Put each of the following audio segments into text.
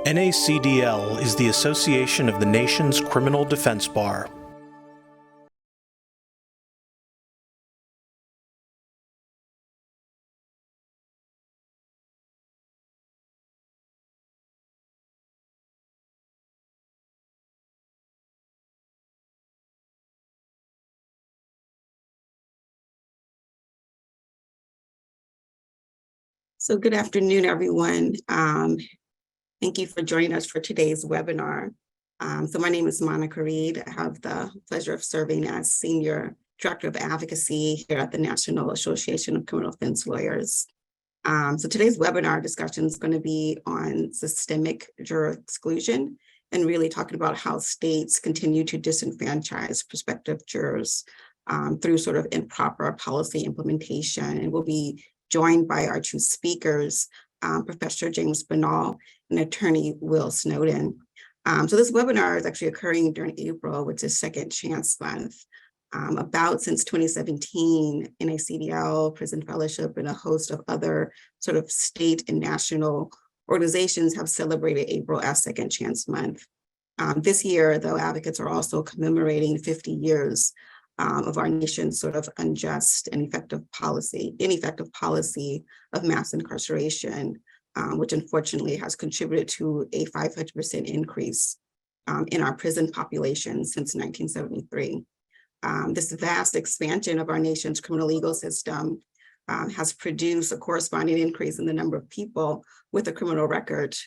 NACDL is the association of the nation's criminal defense bar. So good afternoon, everyone. Thank you for joining us for today's webinar. So my name is Monica Reed. I have the pleasure of serving as Senior Director of Advocacy here at the National Association of Criminal Defense Lawyers. So today's webinar discussion is going to be on systemic juror exclusion and really talking about how states continue to disenfranchise prospective jurors through sort of improper policy implementation. And we'll be joined by our two speakers, Professor James Binnall and attorney Will Snowden. So this webinar is actually occurring during April, which is Second Chance Month. Since 2017, NACDL, Prison Fellowship, and a host of other sort of state and national organizations have celebrated April as Second Chance Month. This year, though, advocates are also commemorating 50 years of our nation's sort of unjust and ineffective policy of mass incarceration, which unfortunately has contributed to a 500% increase in our prison population since 1973. This vast expansion of our nation's criminal legal system has produced a corresponding increase in the number of people with a criminal record,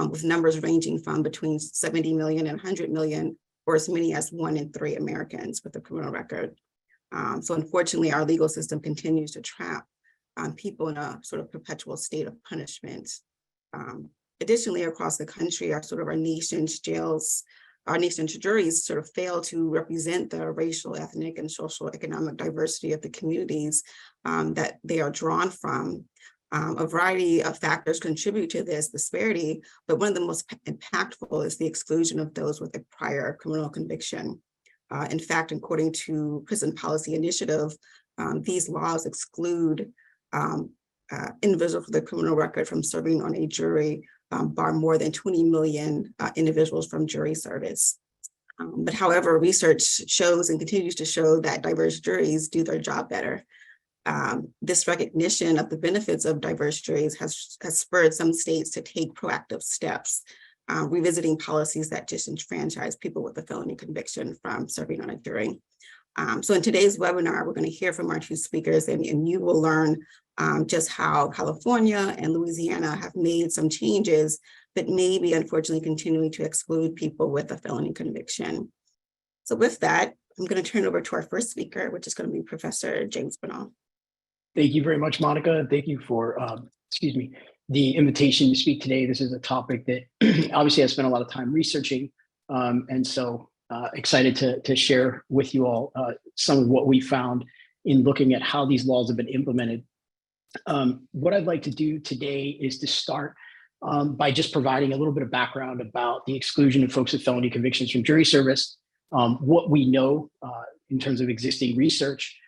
with numbers ranging from between 70 million and 100 million, or as many as 1 in 3 Americans with a criminal record. So unfortunately, our legal system continues to trap people in a sort of perpetual state of punishment. Additionally, across the country, our nation's jails, our nation's juries sort of fail to represent the racial, ethnic, and social economic diversity of the communities that they are drawn from. A variety of factors contribute to this disparity, but one of the most impactful is the exclusion of those with a prior criminal conviction. In fact, according to Prison Policy Initiative, these laws exclude individuals with a criminal record from serving on a jury, bar more than 20 million individuals from jury service. But however, research shows and continues to show that diverse juries do their job better. This recognition of the benefits of diverse juries has spurred some states to take proactive steps, revisiting policies that disenfranchise people with a felony conviction from serving on a jury. So in today's webinar, we're going to hear from our two speakers, and you will learn just how California and Louisiana have made some changes that may be unfortunately continuing to exclude people with a felony conviction. So with that, I'm going to turn it over to our first speaker, which is going to be Professor James Binnall. Thank you very much, Monica. Thank you for, the invitation to speak today. This is a topic that obviously I spent a lot of time researching, and so excited to share with you all some of what we found in looking at how these laws have been implemented. What I'd like to do today is to start by just providing a little bit of background about the exclusion of folks with felony convictions from jury service, what we know in terms of existing research,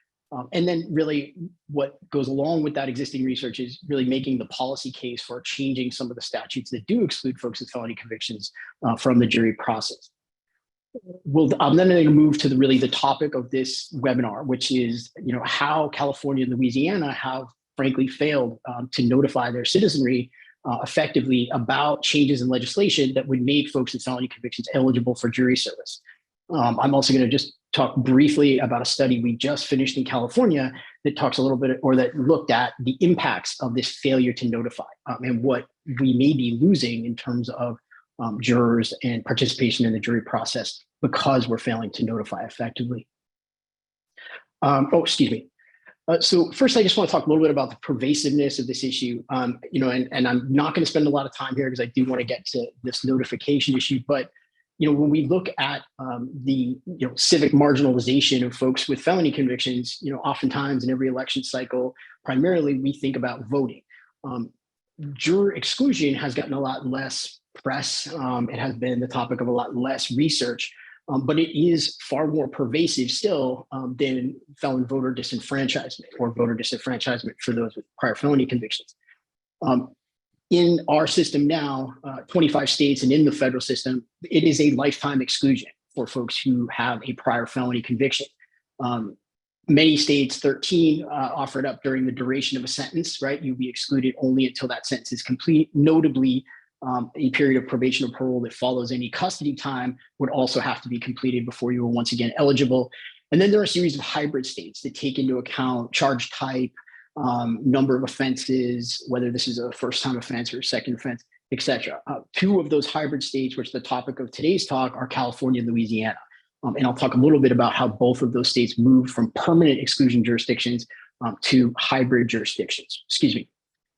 and then really what goes along with that existing research is really making the policy case for changing some of the statutes that do exclude folks with felony convictions from the jury process. I'm then going to move to the topic of this webinar, which is how California and Louisiana have frankly failed to notify their citizenry effectively about changes in legislation that would make folks with felony convictions eligible for jury service. I'm also going to just talk briefly about a study we just finished in California that talks a little bit, or that looked at the impacts of this failure to notify and what we may be losing in terms of jurors and participation in the jury process because we're failing to notify effectively. So first, I just want to talk a little bit about the pervasiveness of this issue. And I'm not going to spend a lot of time here because I do want to get to this notification issue, but when we look at the civic marginalization of folks with felony convictions, oftentimes in every election cycle, primarily we think about voting. Juror exclusion has gotten a lot less press. It has been the topic of a lot less research, but it is far more pervasive still than felon voter disenfranchisement or voter disenfranchisement for those with prior felony convictions. in our system now, 25 states and in the federal system, it is a lifetime exclusion for folks who have a prior felony conviction. Many states, 13, offer it up during the duration of a sentence, right? You'll be excluded only until that sentence is complete. Notably, a period of probation or parole that follows any custody time would also have to be completed before you were once again eligible. And then there are a series of hybrid states that take into account charge type, number of offenses, whether this is a first-time offense or a second offense, et cetera. Two of those hybrid states, which the topic of today's talk, are California and Louisiana. And I'll talk a little bit about how both of those states moved from permanent exclusion jurisdictions to hybrid jurisdictions.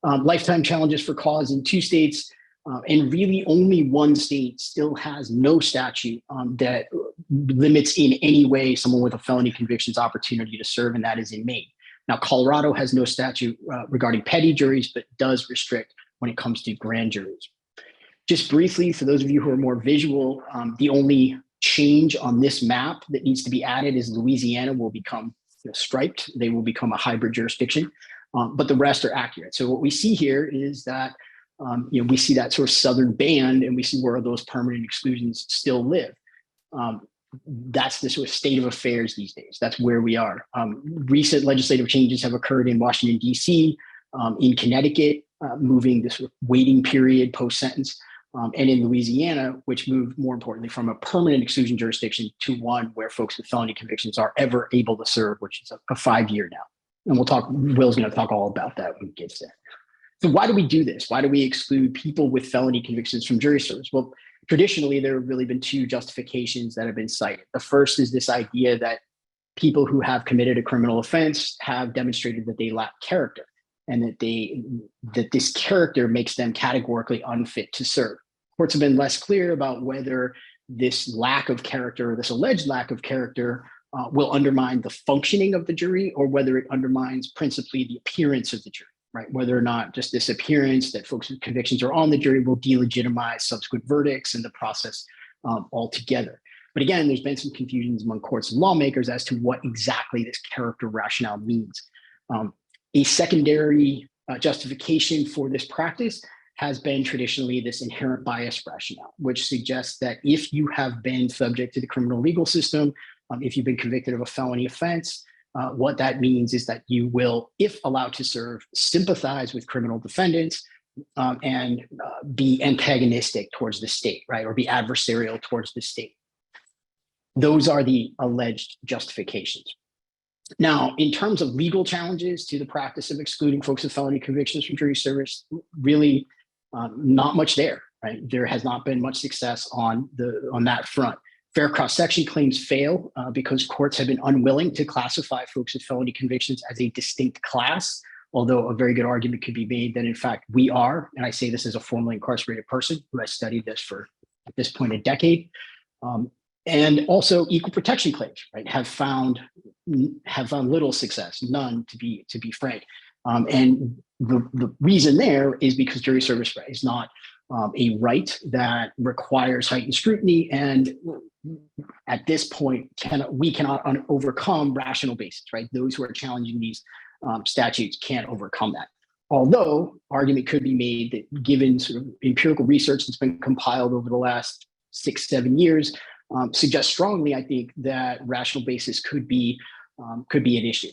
Lifetime challenges for cause in 2 states, and really only 1 state still has no statute that limits in any way someone with a felony conviction's opportunity to serve, and that is in Maine. Now, Colorado has no statute regarding petty juries, but does restrict when it comes to grand juries. Just briefly, for those of you who are more visual, the only change on this map that needs to be added is Louisiana will become striped. They will become a hybrid jurisdiction, but the rest are accurate. So what we see here is that we see that sort of southern band, and we see where those permanent exclusions still live. That's the sort of state of affairs these days. That's where we are. Recent legislative changes have occurred in Washington, D.C., in Connecticut, moving this sort of waiting period post-sentence, and in Louisiana, which moved, more importantly, from a permanent exclusion jurisdiction to one where folks with felony convictions are ever able to serve, which is a 5-year now. And Will's going to talk all about that when he gets there. So why do we do this? Why do we exclude people with felony convictions from jury service? Well, traditionally, there have really been 2 justifications that have been cited. The first is this idea that people who have committed a criminal offense have demonstrated that they lack character, and that this character makes them categorically unfit to serve. Courts have been less clear about whether this lack of character, or this alleged lack of character, will undermine the functioning of the jury, or whether it undermines principally the appearance of the jury, right? Whether or not just this appearance that folks with convictions are on the jury will delegitimize subsequent verdicts and the process altogether. But again, there's been some confusions among courts and lawmakers as to what exactly this character rationale means. A secondary justification for this practice has been traditionally this inherent bias rationale, which suggests that if you have been subject to the criminal legal system, if you've been convicted of a felony offense, what that means is that you will, if allowed to serve, sympathize with criminal defendants and be antagonistic towards the state, right? Or be adversarial towards the state. Those are the alleged justifications. Now, in terms of legal challenges to the practice of excluding folks with felony convictions from jury service, really not much there, right? There has not been much success on that front. Fair cross-section claims fail because courts have been unwilling to classify folks with felony convictions as a distinct class, although a very good argument could be made that, in fact, we are, and I say this as a formerly incarcerated person who has studied this for, at this point, a decade. And also equal protection claims, right, have found little success, none to be frank. And the reason there is because jury service is not a right that requires heightened scrutiny, and at this point we cannot overcome rational basis, right? Those who are challenging these statutes can't overcome that. Although argument could be made that given sort of empirical research that's been compiled over the last 6-7 years, suggests strongly, I think, that rational basis could be an issue.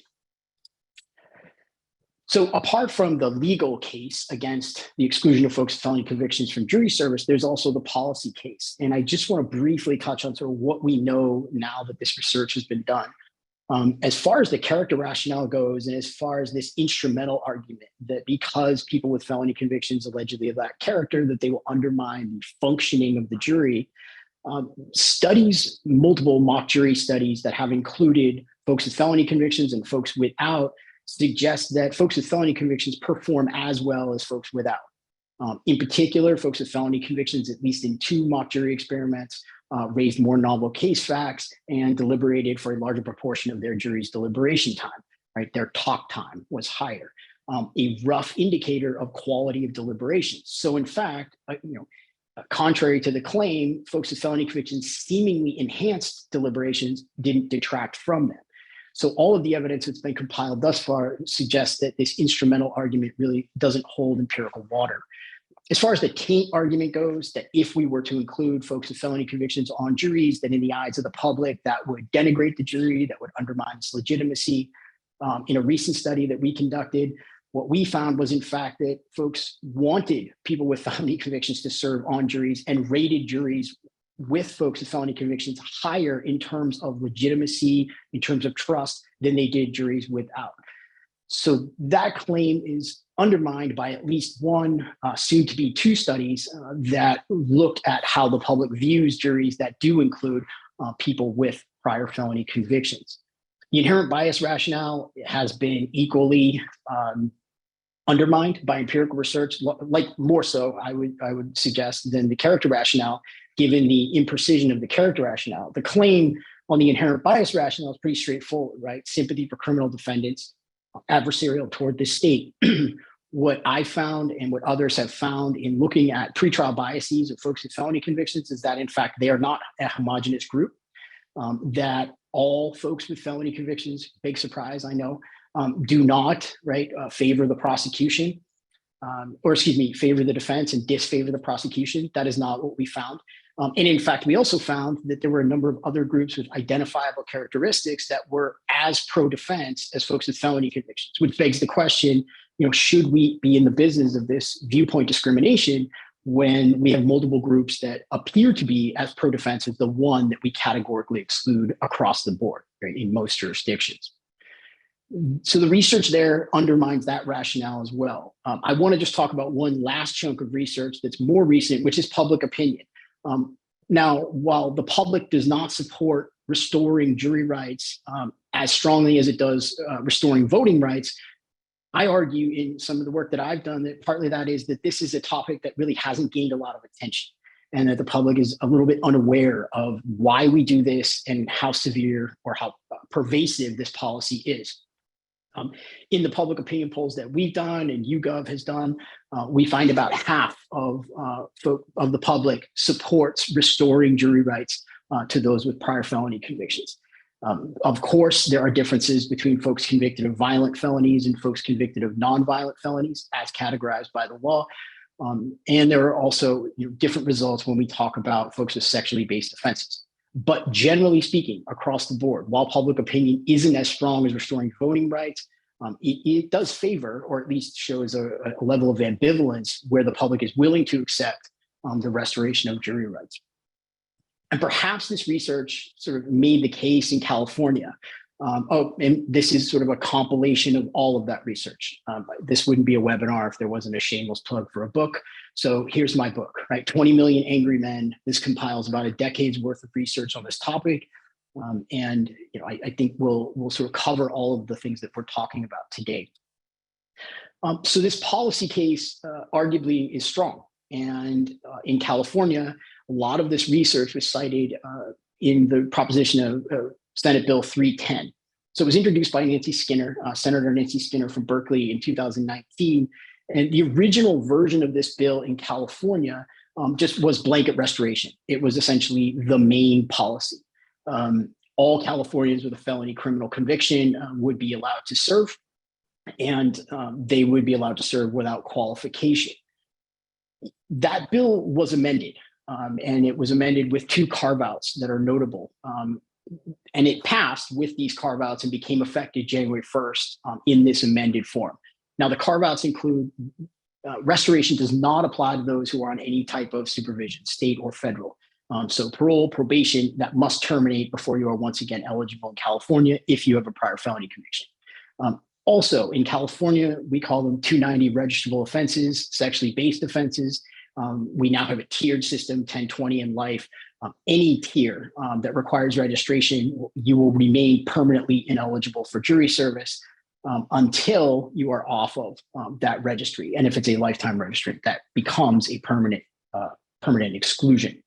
So apart from the legal case against the exclusion of folks with felony convictions from jury service, there's also the policy case. And I just want to briefly touch on sort of what we know now that this research has been done. As far as the character rationale goes, and as far as this instrumental argument that because people with felony convictions allegedly lack character, that they will undermine the functioning of the jury, studies, multiple mock jury studies that have included folks with felony convictions and folks without, suggest that folks with felony convictions perform as well as folks without. In particular, folks with felony convictions, at least in 2 mock jury experiments, raised more novel case facts and deliberated for a larger proportion of their jury's deliberation time, right? Their talk time was higher, a rough indicator of quality of deliberations. So in fact, contrary to the claim, folks with felony convictions seemingly enhanced deliberations, didn't detract from them. So all of the evidence that's been compiled thus far suggests that this instrumental argument really doesn't hold empirical water. As far as the taint argument goes, that if we were to include folks with felony convictions on juries, then in the eyes of the public, that would denigrate the jury, that would undermine its legitimacy. In a recent study that we conducted, what we found was, in fact, that folks wanted people with felony convictions to serve on juries and rated juries with folks with felony convictions higher in terms of legitimacy, in terms of trust, than they did juries without. So that claim is undermined by at least one, soon to be two studies that look at how the public views juries that do include people with prior felony convictions. The inherent bias rationale has been equally undermined by empirical research, like more so, I would suggest, than the character rationale, given the imprecision of the character rationale. The claim on the inherent bias rationale is pretty straightforward, right? Sympathy for criminal defendants, adversarial toward the state. What I found and what others have found in looking at pretrial biases of folks with felony convictions is that, in fact, they are not a homogeneous group, that all folks with felony convictions, big surprise, I know, do not, right, favor the prosecution, favor the defense and disfavor the prosecution. That is not what we found. And in fact, we also found that there were a number of other groups with identifiable characteristics that were as pro-defense as folks with felony convictions, which begs the question, should we be in the business of this viewpoint discrimination when we have multiple groups that appear to be as pro-defense as the one that we categorically exclude across the board, right, in most jurisdictions? So the research there undermines that rationale as well. I want to just talk about one last chunk of research that's more recent, which is public opinion. Now, while the public does not support restoring jury rights as strongly as it does restoring voting rights, I argue in some of the work that I've done that partly that is that this is a topic that really hasn't gained a lot of attention, and that the public is a little bit unaware of why we do this and how severe or how pervasive this policy is. In the public opinion polls that we've done and YouGov has done, we find about half of the public supports restoring jury rights to those with prior felony convictions. Of course, there are differences between folks convicted of violent felonies and folks convicted of nonviolent felonies as categorized by the law. And there are also different results when we talk about folks with sexually based offenses. But generally speaking, across the board, while public opinion isn't as strong as restoring voting rights, it does favor, or at least shows a level of ambivalence where the public is willing to accept the restoration of jury rights. And perhaps this research sort of made the case in California. And this is sort of a compilation of all of that research. This wouldn't be a webinar if there wasn't a shameless plug for a book. So here's my book, right? 20 Million Angry Men. This compiles about a decade's worth of research on this topic. And I think we'll sort of cover all of the things that we're talking about today. So this policy case arguably is strong. And in California, a lot of this research was cited in the proposition of Senate Bill 310. So it was introduced by Nancy Skinner, Senator Nancy Skinner from Berkeley in 2019. And the original version of this bill in California just was blanket restoration. It was essentially the main policy. All Californians with a felony criminal conviction would be allowed to serve, and they would be allowed to serve without qualification. That bill was amended, and it was amended with two carve-outs that are notable. And it passed with these carve-outs and became effective January 1st in this amended form. Now, the carve-outs include restoration does not apply to those who are on any type of supervision, state or federal. So parole, probation, that must terminate before you are once again eligible in California if you have a prior felony conviction. Also, in California, we call them 290 registrable offenses, sexually based offenses. We now have a tiered system, 10, 20, and life. Any tier that requires registration, you will remain permanently ineligible for jury service until you are off of that registry. And if it's a lifetime registry, that becomes a permanent exclusion.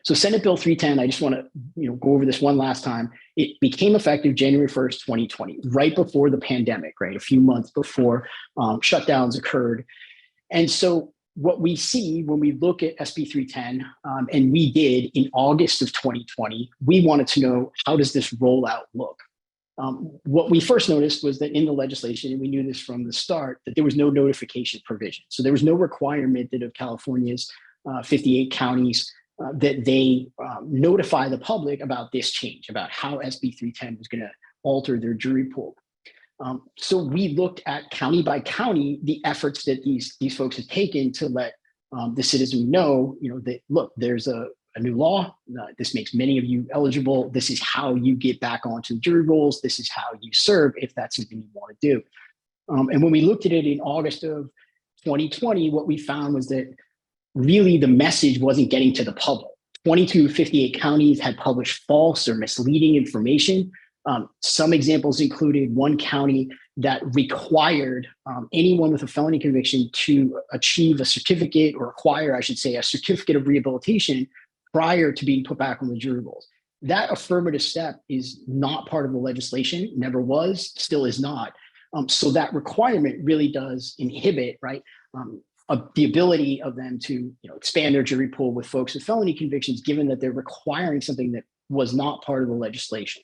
So Senate Bill 310, I just want to go over this one last time. It became effective January 1st, 2020, right before the pandemic, right? A few months before shutdowns occurred. And so what we see when we look at SB 310, and we did in August of 2020, we wanted to know, how does this rollout look? What we first noticed was that in the legislation, and we knew this from the start, that there was no notification provision. So there was no requirement that of California's 58 counties that they notify the public about this change, about how SB 310 was going to alter their jury pool. So we looked at county by county the efforts that these folks have taken to let the citizen know, that look, there's a new law. This makes many of you eligible. This is how you get back onto the jury rolls. This is how you serve if that's something you want to do. And when we looked at it in August of 2020, what we found was that really the message wasn't getting to the public. 22 of 58 counties had published false or misleading information. Some examples included one county that required anyone with a felony conviction to achieve a certificate, or acquire, I should say, a certificate of rehabilitation prior to being put back on the jury rolls. That affirmative step is not part of the legislation, never was, still is not. So that requirement really does inhibit, right, the ability of them to expand their jury pool with folks with felony convictions, given that they're requiring something that was not part of the legislation.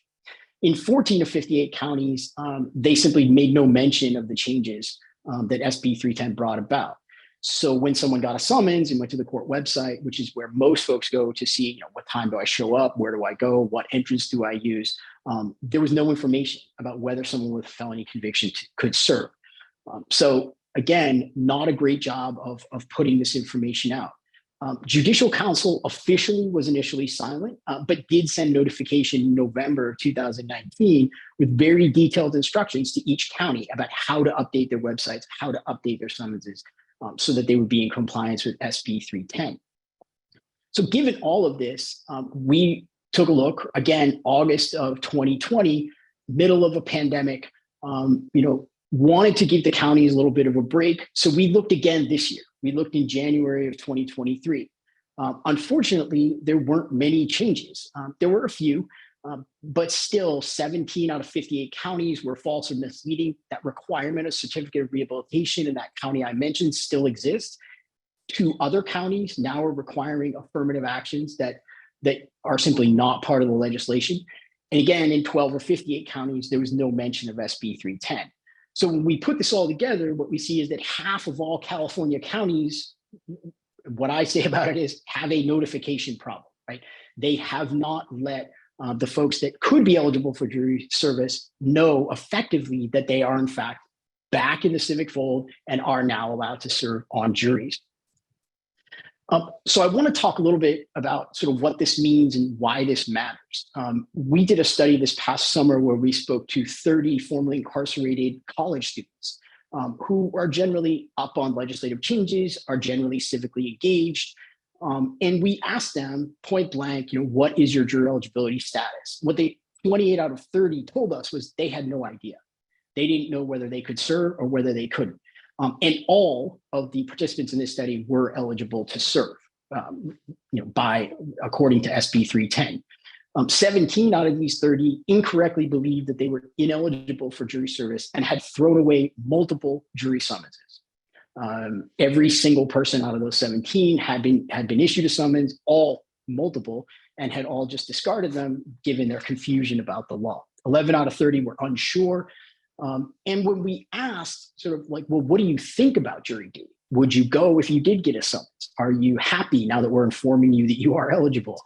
In 14 of 58 counties, they simply made no mention of the changes that SB 310 brought about. So when someone got a summons and went to the court website, which is where most folks go to see, what time do I show up, where do I go, what entrance do I use, there was no information about whether someone with a felony conviction could serve. So again, not a great job of putting this information out. Judicial Council officially was initially silent, but did send notification in November of 2019 with very detailed instructions to each county about how to update their websites, how to update their summonses, so that they would be in compliance with SB 310. So given all of this, we took a look, again, August of 2020, middle of a pandemic, wanted to give the counties a little bit of a break. So we looked again this year. We looked in January of 2023. Unfortunately, there weren't many changes. There were a few, but still 17 out of 58 counties were false or misleading. That requirement of certificate of rehabilitation in that county I mentioned still exists. 2 other counties now are requiring affirmative actions that are simply not part of the legislation. And again, in 12 or 58 counties, there was no mention of SB 310. So when we put this all together, what we see is that half of all California counties, what I say about it is, have a notification problem, right? They have not let the folks that could be eligible for jury service know effectively that they are in fact back in the civic fold and are now allowed to serve on juries. So I want to talk a little bit about sort of what this means and why this matters. We did a study this past summer where we spoke to 30 formerly incarcerated college students who are generally up on legislative changes, are generally civically engaged. And we asked them point blank, what is your jury eligibility status? What 28 out of 30 told us was they had no idea. They didn't know whether they could serve or whether they couldn't. And all of the participants in this study were eligible to serve, according to SB 310. 17 out of these 30 incorrectly believed that they were ineligible for jury service and had thrown away multiple jury summonses. Every single person out of those 17 had been issued a summons, all multiple, and had all just discarded them given their confusion about the law. 11 out of 30 were unsure. And when we asked sort of like, well, what do you think about jury duty? Would you go if you did get a summons? Are you happy now that we're informing you that you are eligible?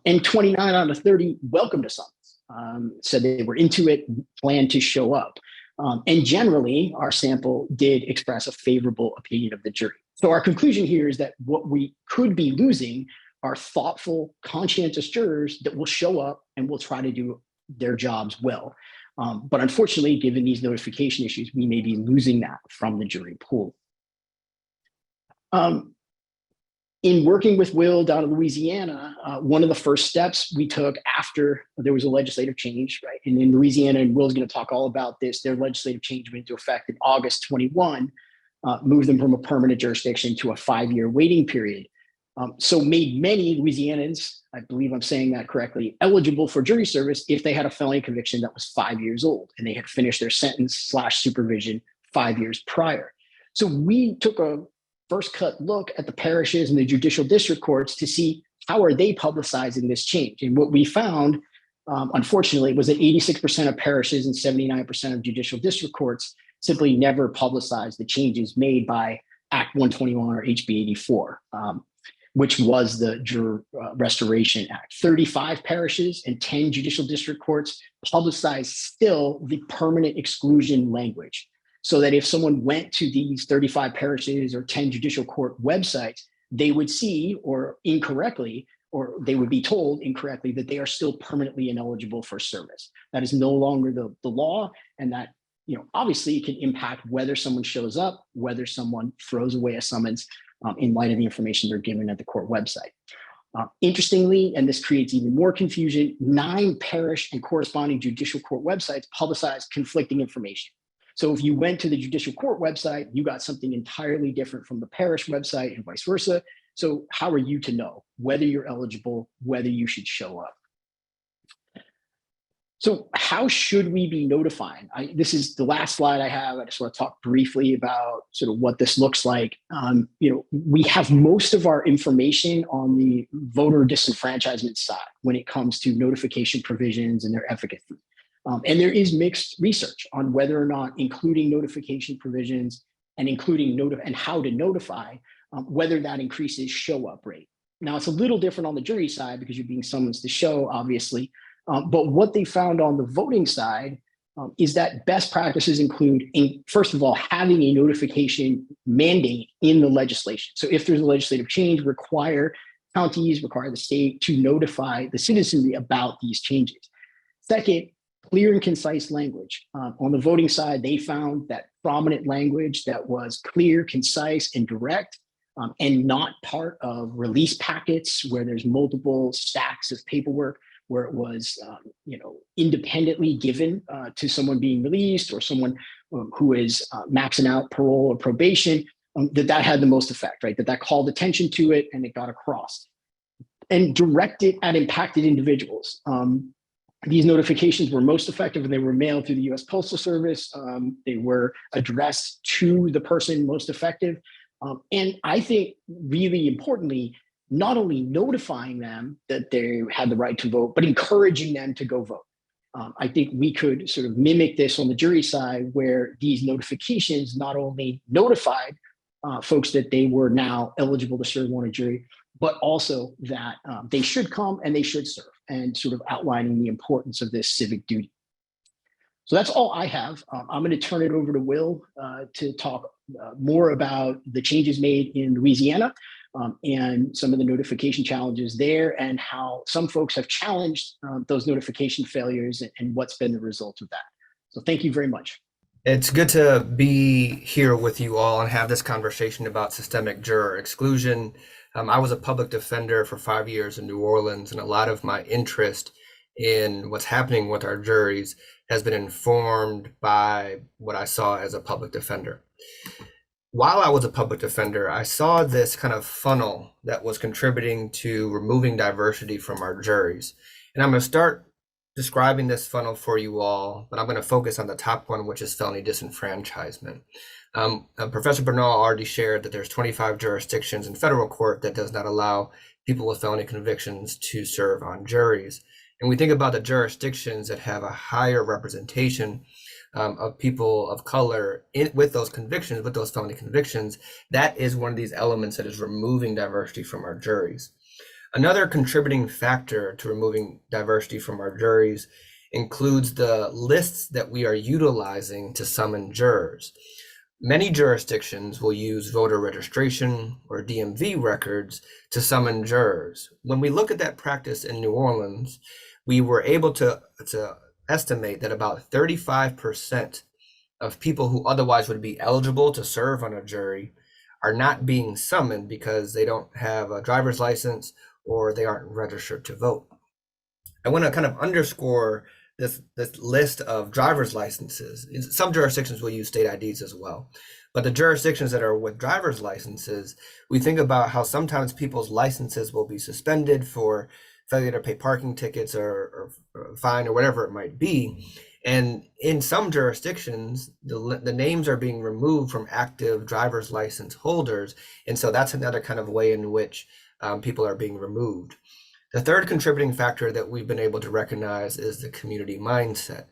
And 29 out of 30 welcomed a summons, said they were into it, planned to show up. And generally, our sample did express a favorable opinion of the jury. So our conclusion here is that what we could be losing are thoughtful, conscientious jurors that will show up and will try to do their jobs well. But unfortunately, given these notification issues, we may be losing that from the jury pool. In working with Will down in Louisiana, one of the first steps we took after there was a legislative change, right? And in Louisiana, and Will's going to talk all about this, their legislative change went into effect in August 21, moved them from a permanent jurisdiction to a 5-year waiting period. So made many Louisianans, I believe I'm saying that correctly, eligible for jury service if they had a felony conviction that was 5 years old and they had finished their sentence/supervision 5 years prior. So we took a first cut look at the parishes and the judicial district courts to see how are they publicizing this change. And what we found unfortunately, was that 86% of parishes and 79% of judicial district courts simply never publicized the changes made by Act 121 or HB 84, which was the Juror Restoration Act. 35 parishes and 10 judicial district courts publicized still the permanent exclusion language, so that if someone went to these 35 parishes or 10 judicial court websites, they would see, or incorrectly, or they would be told incorrectly, that they are still permanently ineligible for service. That is no longer the law, and that, obviously it can impact whether someone shows up, whether someone throws away a summons in light of the information they're given at the court website. Interestingly, and this creates even more confusion, 9 parish and corresponding judicial court websites publicized conflicting information. So if you went to the judicial court website, you got something entirely different from the parish website and vice versa. So how are you to know whether you're eligible, whether you should show up? So how should we be notifying? This is the last slide I have. I just want to talk briefly about sort of what this looks like. We have most of our information on the voter disenfranchisement side when it comes to notification provisions and their efficacy. And there is mixed research on whether or not including notification provisions and including and how to notify, whether that increases show up rate. Now, it's a little different on the jury side because you're being summoned to show, obviously. But what they found on the voting side is that best practices include, first of all, having a notification mandate in the legislation. So if there's a legislative change, require counties, require the state to notify the citizenry about these changes. Second, clear and concise language. On the voting side, they found that prominent language that was clear, concise, and direct, and not part of release packets where there's multiple stacks of paperwork, where it was independently given to someone being released or someone who is maxing out parole or probation, that had the most effect, right? That called attention to it and it got across. And directed at impacted individuals. These notifications were most effective when they were mailed through the U.S. Postal Service. They were addressed to the person most effective. And I think really importantly, not only notifying them that they had the right to vote, but encouraging them to go vote. I think we could sort of mimic this on the jury side, where these notifications not only notified folks that they were now eligible to serve on a jury, but also that they should come and they should serve, and sort of outlining the importance of this civic duty. So that's all I have. I'm going to turn it over to Will to talk more about the changes made in Louisiana and some of the notification challenges there, and how some folks have challenged those notification failures and what's been the result of that. So thank you very much. It's good to be here with you all and have this conversation about systemic juror exclusion. I was a public defender for 5 years in New Orleans, and a lot of my interest in what's happening with our juries has been informed by what I saw as a public defender. While I was a public defender, I saw this kind of funnel that was contributing to removing diversity from our juries. And I'm going to start describing this funnel for you all, but I'm going to focus on the top one, which is felony disenfranchisement. Professor Binnall already shared that there's 25 jurisdictions in federal court that does not allow people with felony convictions to serve on juries. And we think about the jurisdictions that have a higher representation of people of color with those convictions, with those felony convictions. That is one of these elements that is removing diversity from our juries. Another contributing factor to removing diversity from our juries includes the lists that we are utilizing to summon jurors. Many jurisdictions will use voter registration or DMV records to summon jurors. When we look at that practice in New Orleans, we were able to estimate that about 35% of people who otherwise would be eligible to serve on a jury are not being summoned because they don't have a driver's license or they aren't registered to vote. I want to kind of underscore this list of driver's licenses. Some jurisdictions will use state IDs as well, but the jurisdictions that are with driver's licenses, we think about how sometimes people's licenses will be suspended for failure to pay parking tickets or fine or whatever it might be. And in some jurisdictions, the names are being removed from active driver's license holders. And so that's another kind of way in which people are being removed. The third contributing factor that we've been able to recognize is the community mindset.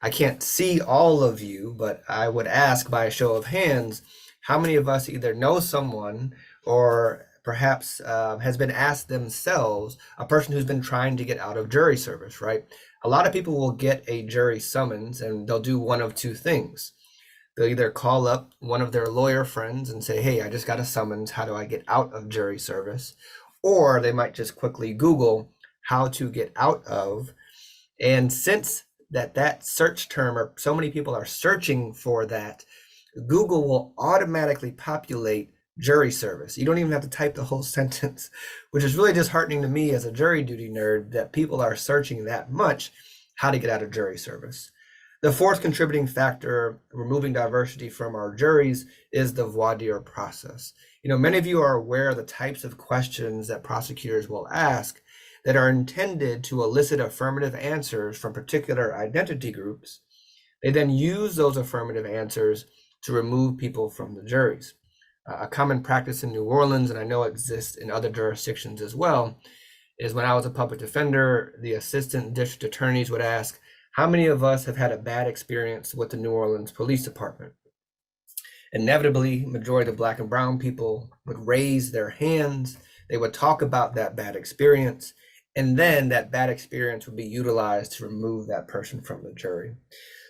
I can't see all of you, but I would ask by a show of hands, how many of us either know someone or perhaps has been asked themselves, a person who's been trying to get out of jury service, right? A lot of people will get a jury summons and they'll do one of two things. They'll either call up one of their lawyer friends and say, hey, I just got a summons. How do I get out of jury service? Or they might just quickly Google how to get out of. And since that search term, or so many people are searching for that, Google will automatically populate jury service. You don't even have to type the whole sentence, which is really disheartening to me as a jury duty nerd that people are searching that much how to get out of jury service. The fourth contributing factor, removing diversity from our juries, is the voir dire process. Many of you are aware of the types of questions that prosecutors will ask that are intended to elicit affirmative answers from particular identity groups. They then use those affirmative answers to remove people from the juries. A common practice in New Orleans, and I know exists in other jurisdictions as well, is when I was a public defender, the assistant district attorneys would ask, how many of us have had a bad experience with the New Orleans Police Department? Inevitably, majority of Black and brown people would raise their hands. They would talk about that bad experience, and then that bad experience would be utilized to remove that person from the jury.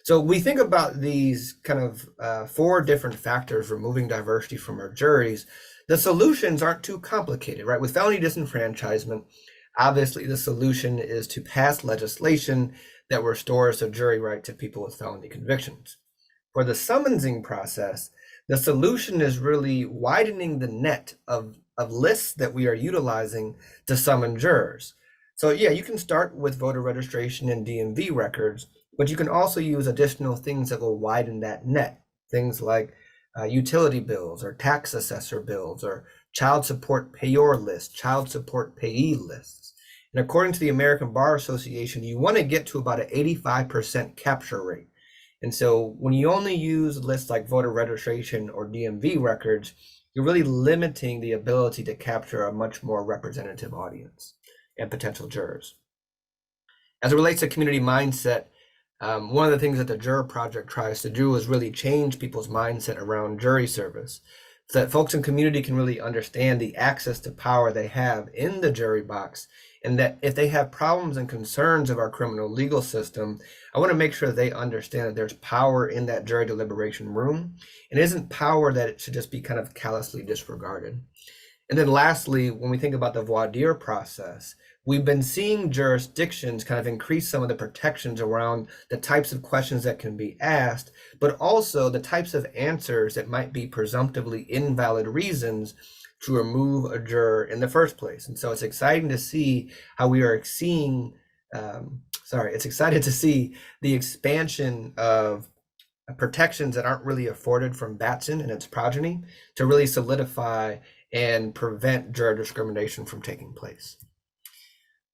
So we think about these kind of four different factors removing diversity from our juries. The solutions aren't too complicated, right? With felony disenfranchisement, obviously the solution is to pass legislation that restores the jury right to people with felony convictions. For the summonsing process, the solution is really widening the net of lists that we are utilizing to summon jurors. So yeah, you can start with voter registration and DMV records, but you can also use additional things that will widen that net. Things like utility bills or tax assessor bills or child support payor lists, child support payee lists. And according to the American Bar Association, you want to get to about an 85% capture rate. And so when you only use lists like voter registration or DMV records, you're really limiting the ability to capture a much more representative audience and potential jurors. As it relates to community mindset, one of the things that the Juror Project tries to do is really change people's mindset around jury service, so that folks in community can really understand the access to power they have in the jury box, and that if they have problems and concerns of our criminal legal system, I want to make sure that they understand that there's power in that jury deliberation room, and it isn't power that it should just be kind of callously disregarded. And then lastly, when we think about the voir dire process, we've been seeing jurisdictions kind of increase some of the protections around the types of questions that can be asked, but also the types of answers that might be presumptively invalid reasons to remove a juror in the first place. And so it's exciting to see how we are seeing, it's exciting to see the expansion of protections that aren't really afforded from Batson and its progeny to really solidify and prevent juror discrimination from taking place.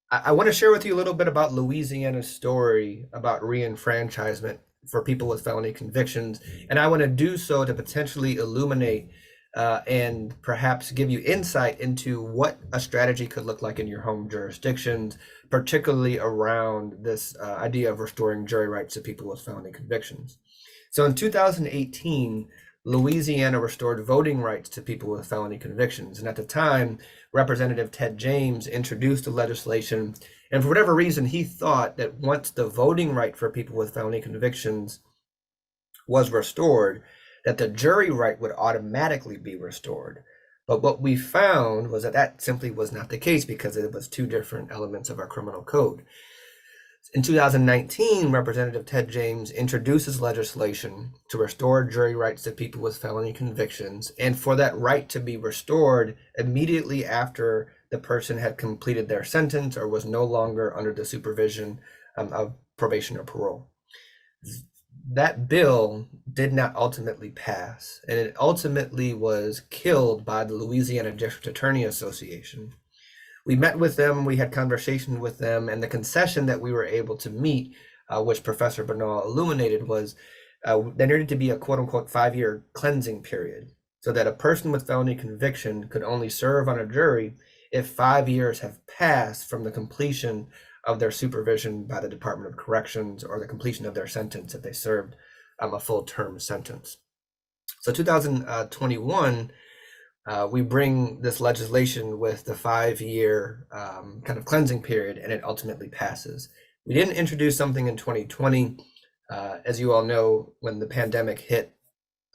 I want to share with you a little bit about Louisiana's story about re-enfranchisement for people with felony convictions. And I want to do so to potentially illuminate and perhaps give you insight into what a strategy could look like in your home jurisdictions, particularly around this idea of restoring jury rights to people with felony convictions. So in 2018, Louisiana restored voting rights to people with felony convictions. And at the time, Representative Ted James introduced the legislation. And for whatever reason, he thought that once the voting right for people with felony convictions was restored, that the jury right would automatically be restored. But what we found was that that simply was not the case, because it was two different elements of our criminal code. In 2019, Representative Ted James introduces legislation to restore jury rights to people with felony convictions, and for that right to be restored immediately after the person had completed their sentence or was no longer under the supervision of probation or parole. That bill did not ultimately pass, and it ultimately was killed by the Louisiana District Attorney Association. We met with them, we had conversation with them, and the concession that we were able to meet, which Professor Binnall illuminated, was there needed to be a quote-unquote 5-year cleansing period, so that a person with felony conviction could only serve on a jury if 5 years have passed from the completion of their supervision by the Department of Corrections or the completion of their sentence if they served a full term sentence. So 2021, we bring this legislation with the 5-year kind of cleansing period, and it ultimately passes. We didn't introduce something in 2020. As you all know, when the pandemic hit,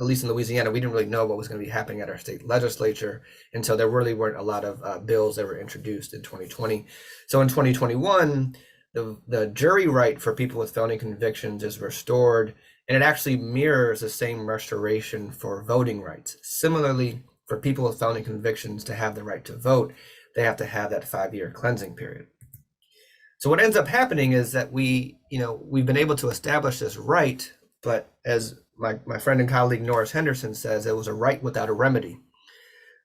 at least in Louisiana, we didn't really know what was going to be happening at our state legislature. And so there really weren't a lot of bills that were introduced in 2020. So in 2021, the jury right for people with felony convictions is restored, and it actually mirrors the same restoration for voting rights. Similarly, for people with felony convictions to have the right to vote, they have to have that 5-year cleansing period. So what ends up happening is that we've been able to establish this right, but as my friend and colleague Norris Henderson says, it was a right without a remedy.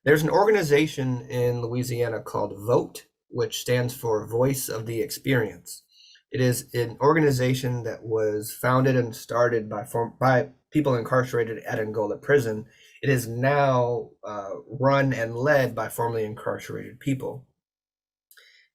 There's an organization in Louisiana called VOTE, which stands for Voice of the Experience. It is an organization that was founded and started by people incarcerated at Angola prison. It is now run and led by formerly incarcerated people.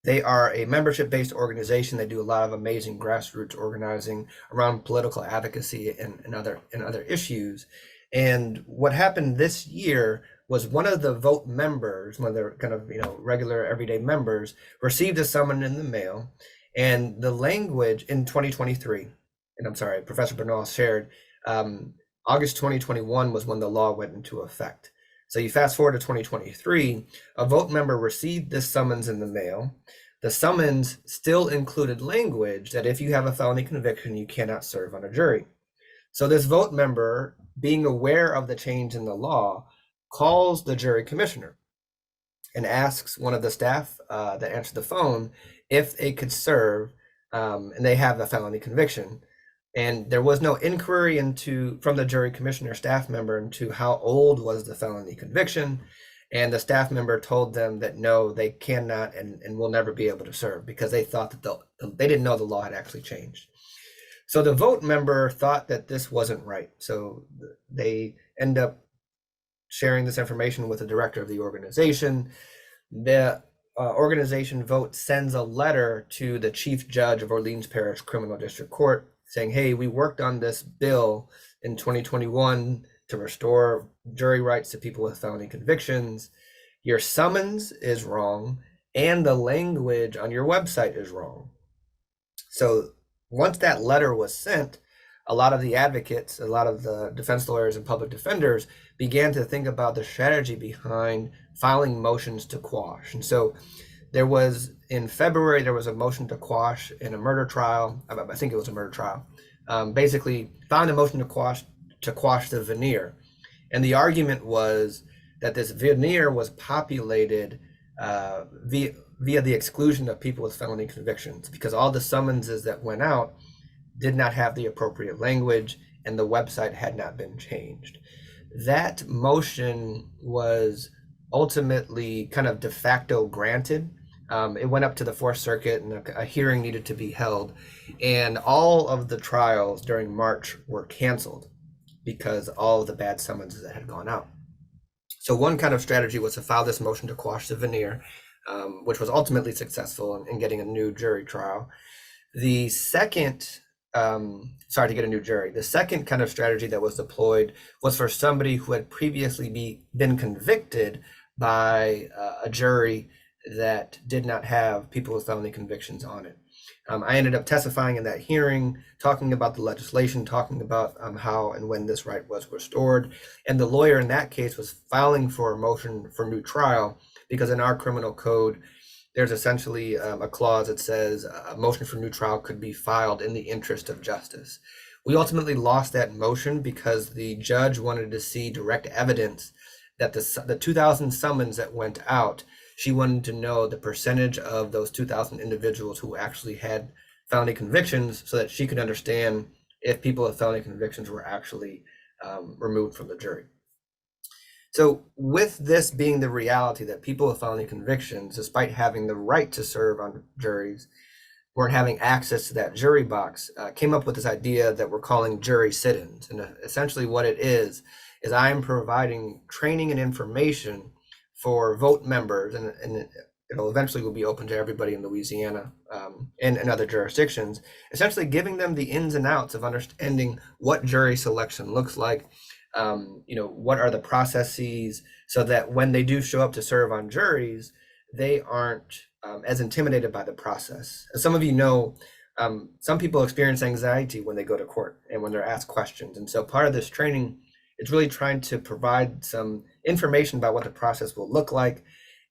They are a membership-based organization. They do a lot of amazing grassroots organizing around political advocacy and other issues. And what happened this year was one of the VOTE members, one of their kind of regular everyday members, received a summons in the mail, and the language in 2023, and I'm sorry, Professor Binnall shared, August 2021 was when the law went into effect. So you fast forward to 2023, a VOTE member received this summons in the mail. The summons still included language that if you have a felony conviction, you cannot serve on a jury. So this VOTE member, being aware of the change in the law, calls the jury commissioner and asks one of the staff that answered the phone if they could serve, and they have a felony conviction. And there was no inquiry from the jury commissioner staff member into how old was the felony conviction. And the staff member told them that no, they cannot and will never be able to serve, because they thought that they didn't know the law had actually changed. So the VOTE member thought that this wasn't right. So they end up sharing this information with the director of the organization. The organization VOTE sends a letter to the chief judge of Orleans Parish Criminal District Court saying, hey, we worked on this bill in 2021 to restore jury rights to people with felony convictions. Your summons is wrong, and the language on your website is wrong. So once that letter was sent, a lot of the advocates, a lot of the defense lawyers and public defenders began to think about the strategy behind filing motions to quash. And so in February, there was a motion to quash in a murder trial. I think it was a murder trial. Basically, found a motion to quash the veneer. And the argument was that this veneer was populated via the exclusion of people with felony convictions, because all the summonses that went out did not have the appropriate language and the website had not been changed. That motion was ultimately kind of de facto granted. It went up to the Fourth Circuit, and a hearing needed to be held. And all of the trials during March were canceled because all of the bad summonses that had gone out. So one kind of strategy was to file this motion to quash the veneer, which was ultimately successful in getting a new jury trial. The second, to get a new jury. The second kind of strategy that was deployed was for somebody who had previously been convicted by a jury that did not have people with felony convictions on it. I ended up testifying in that hearing, talking about the legislation, talking about how and when this right was restored. And the lawyer in that case was filing for a motion for new trial, because in our criminal code, there's essentially a clause that says a motion for new trial could be filed in the interest of justice. We ultimately lost that motion because the judge wanted to see direct evidence that the 2,000 summons that went out, she wanted to know the percentage of those 2,000 individuals who actually had felony convictions, so that she could understand if people with felony convictions were actually removed from the jury. So with this being the reality that people with felony convictions, despite having the right to serve on juries, weren't having access to that jury box, came up with this idea that we're calling jury sit-ins. And essentially what it is I am providing training and information for VOTE members, and it'll eventually will be open to everybody in Louisiana and other jurisdictions, essentially giving them the ins and outs of understanding what jury selection looks like, what are the processes, so that when they do show up to serve on juries, they aren't as intimidated by the process. As some of you know, some people experience anxiety when they go to court and when they're asked questions. And so part of this training is really trying to provide some information about what the process will look like,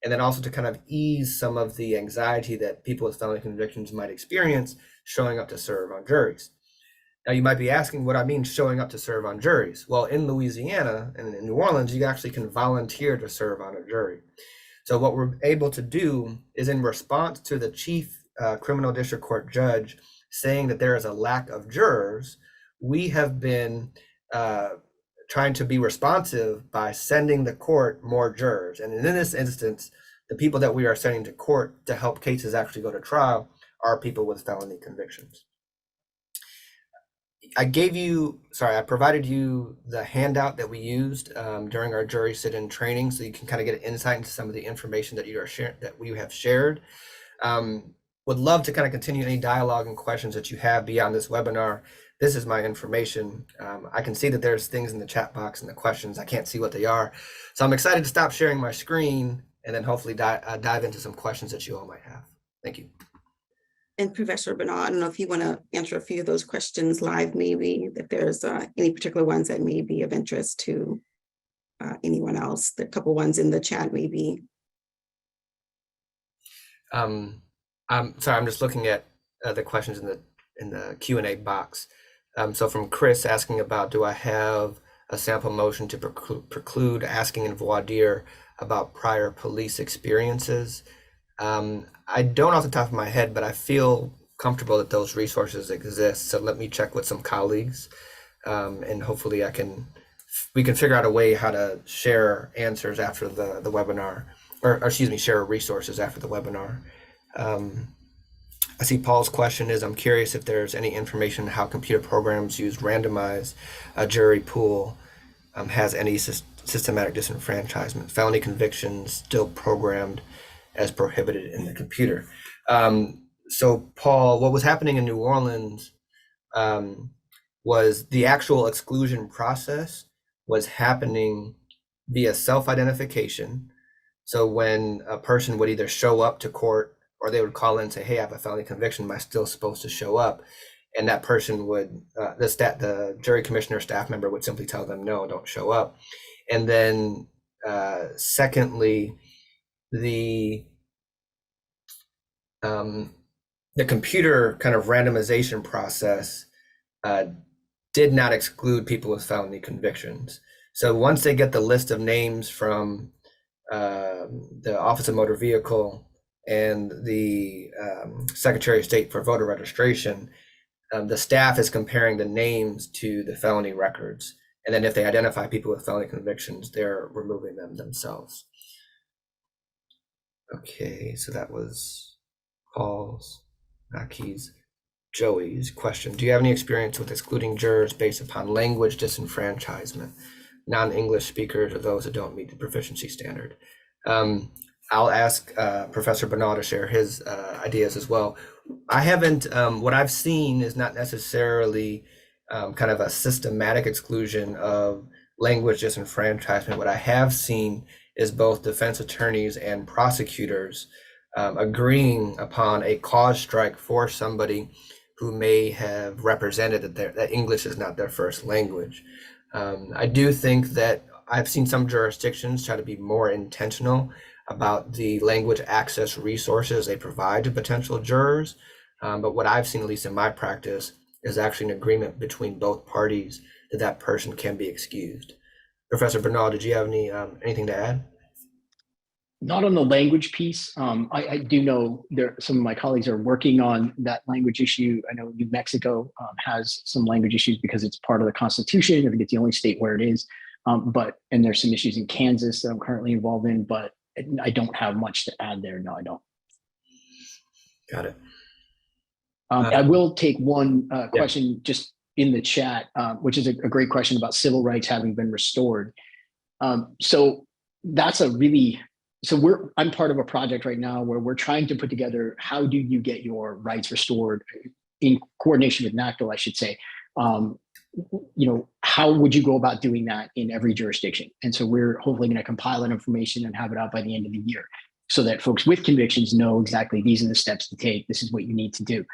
and then also to kind of ease some of the anxiety that people with felony convictions might experience showing up to serve on juries. Now, you might be asking what I mean showing up to serve on juries. Well, in Louisiana and in New Orleans, you actually can volunteer to serve on a jury. So what we're able to do is, in response to the chief criminal district court judge saying that there is a lack of jurors, we have been trying to be responsive by sending the court more jurors. And in this instance, the people that we are sending to court to help cases actually go to trial are people with felony convictions. I provided you the handout that we used during our jury sit-in training, so you can kind of get an insight into some of the information that we have shared. Would love to kind of continue any dialogue and questions that you have beyond this webinar. This is my information. I can see that there's things in the chat box and the questions. I can't see what they are. So I'm excited to stop sharing my screen and then hopefully dive into some questions that you all might have. Thank you. And Professor Binnall, I don't know if you want to answer a few of those questions live, maybe, if there's any particular ones that may be of interest to anyone else. There are a couple ones in the chat, maybe. I'm sorry, I'm just looking at the questions in the Q&A box. So from Chris asking about, do I have a sample motion to preclude asking in voir dire about prior police experiences? I don't off the top of my head, but I feel comfortable that those resources exist. So let me check with some colleagues, and hopefully we can figure out a way how to share answers after the webinar, or excuse me, share resources after the webinar. I see Paul's question is, I'm curious if there's any information how computer programs use randomize a jury pool has any systematic disenfranchisement, felony convictions still programmed as prohibited in the computer. So Paul, what was happening in New Orleans was the actual exclusion process was happening via self-identification. So when a person would either show up to court or they would call in and say, hey, I have a felony conviction, am I still supposed to show up? And that person would, the jury commissioner staff member would simply tell them, no, don't show up. And then secondly, the computer kind of randomization process did not exclude people with felony convictions. So once they get the list of names from the Office of Motor Vehicle and the Secretary of State for voter registration, the staff is comparing the names to the felony records. And then if they identify people with felony convictions, they're removing them themselves. Okay, so that was Paul's, Mackey's, Joey's question. Do you have any experience with excluding jurors based upon language disenfranchisement, non-English speakers or those that don't meet the proficiency standard? I'll ask Professor Binnall to share his ideas as well. I haven't, what I've seen is not necessarily kind of a systematic exclusion of language disenfranchisement. What I have seen is both defense attorneys and prosecutors agreeing upon a cause strike for somebody who may have represented that English is not their first language. I do think that I've seen some jurisdictions try to be more intentional about the language access resources they provide to potential jurors. But what I've seen, at least in my practice, is actually an agreement between both parties that that person can be excused. Professor Binnall, did you have anything to add? Not on the language piece. I do know some of my colleagues are working on that language issue. I know New Mexico has some language issues because it's part of the Constitution. I think it's the only state where it is. And there's some issues in Kansas that I'm currently involved in, but I don't have much to add there. No, I don't. Got it. I will take one question just in the chat, which is a great question about civil rights having been restored. So that's a really So I'm part of a project right now where we're trying to put together, how do you get your rights restored in coordination with NACDL, I should say. How would you go about doing that in every jurisdiction? And so we're hopefully going to compile that information and have it out by the end of the year so that folks with convictions know exactly these are the steps to take. This is what you need to do.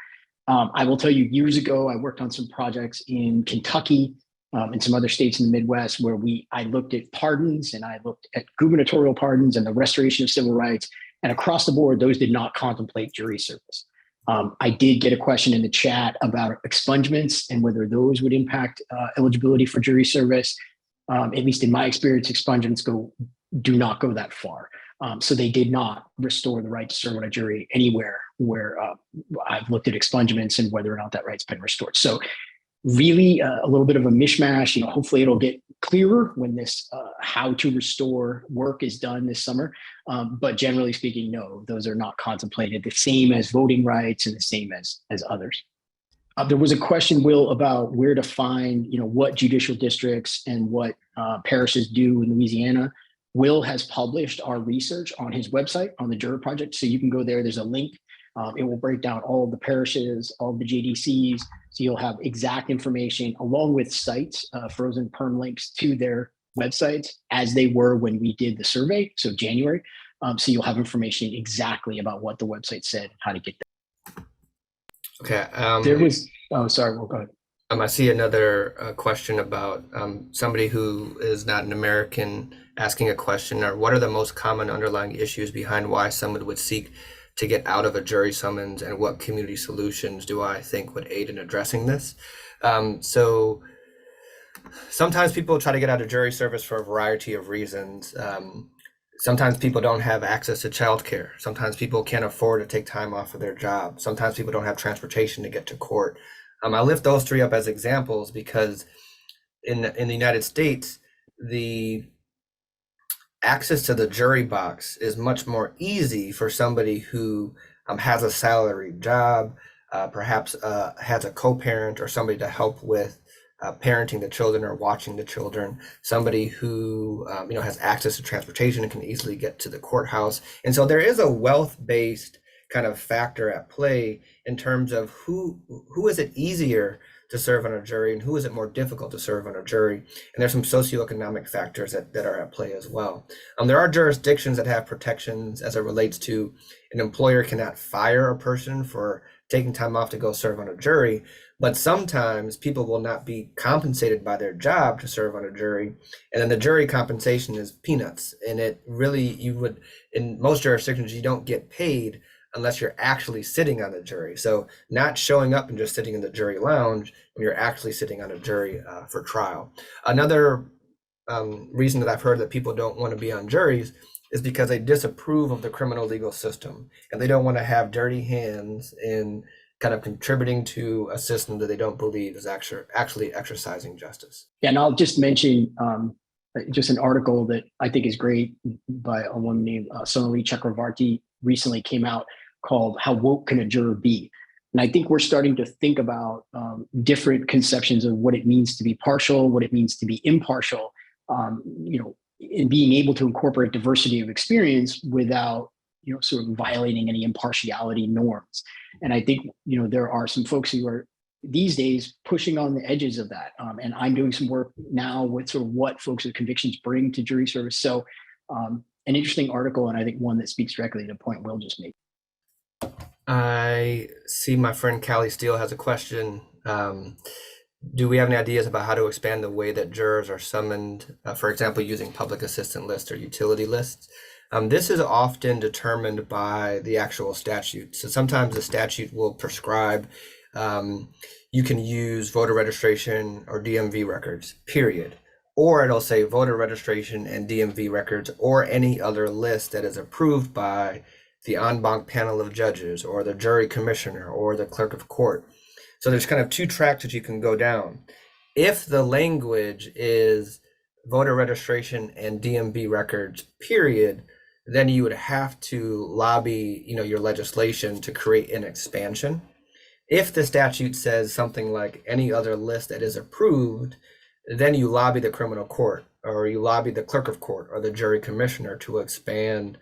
I will tell you, years ago, I worked on some projects in Kentucky and some other states in the Midwest where I looked at pardons and I looked at gubernatorial pardons and the restoration of civil rights. And across the board, those did not contemplate jury service. I did get a question in the chat about expungements and whether those would impact eligibility for jury service. At least in my experience, expungements do not go that far. So they did not restore the right to serve on a jury anywhere where I've looked at expungements and whether or not that right's been restored. So really a little bit of a mishmash. Hopefully it'll get clearer when this how to restore work is done this summer. But generally speaking, no, those are not contemplated the same as voting rights and the same as others. There was a question, Will, about where to find, what judicial districts and what parishes do in Louisiana. Will has published our research on his website on the Juror Project. So you can go there. There's a link. It will break down all of the parishes, all of the JDCs. So you'll have exact information along with sites, frozen perm links to their websites as they were when we did the survey. So January. So you'll have information exactly about what the website said, how to get there. Okay. Sorry, we'll go ahead. I see another question about somebody who is not an American asking a question, or what are the most common underlying issues behind why someone would seek to get out of a jury summons, and what community solutions do I think would aid in addressing this? So sometimes people try to get out of jury service for a variety of reasons. Sometimes people don't have access to childcare. Sometimes people can't afford to take time off of their job. Sometimes people don't have transportation to get to court. I lift those three up as examples because in the United States, the access to the jury box is much more easy for somebody who has a salaried job, perhaps has a co-parent or somebody to help with parenting the children or watching the children, somebody who has access to transportation and can easily get to the courthouse. And so there is a wealth-based kind of factor at play in terms of who is it easier to serve on a jury and who is it more difficult to serve on a jury. And there's some socioeconomic factors that are at play as well. There are jurisdictions that have protections as it relates to an employer cannot fire a person for taking time off to go serve on a jury, but sometimes people will not be compensated by their job to serve on a jury. And then the jury compensation is peanuts. And it really, in most jurisdictions, you don't get paid unless you're actually sitting on the jury. So not showing up and just sitting in the jury lounge when you're actually sitting on a jury for trial. Another reason that I've heard that people don't want to be on juries is because they disapprove of the criminal legal system and they don't want to have dirty hands in kind of contributing to a system that they don't believe is actually exercising justice. Yeah, and I'll just mention just an article that I think is great by a woman named Sonali Chakravarti recently came out called How Woke Can a Juror Be? And I think we're starting to think about different conceptions of what it means to be partial, what it means to be impartial, in being able to incorporate diversity of experience without, sort of violating any impartiality norms. And I think, there are some folks who are these days pushing on the edges of that. And I'm doing some work now with sort of what folks with convictions bring to jury service. So an interesting article, and I think one that speaks directly to the point Will just made. I see my friend Callie Steele has a question. Do we have any ideas about how to expand the way that jurors are summoned, for example, using public assistant lists or utility lists? This is often determined by the actual statute. So sometimes the statute will prescribe you can use voter registration or DMV records, period. Or it'll say voter registration and DMV records or any other list that is approved by the en banc panel of judges or the jury commissioner or the clerk of court. So there's kind of two tracks that you can go down. If the language is voter registration and DMV records, period, then you would have to lobby, your legislation to create an expansion. If the statute says something like any other list that is approved, then you lobby the criminal court or you lobby the clerk of court or the jury commissioner to expand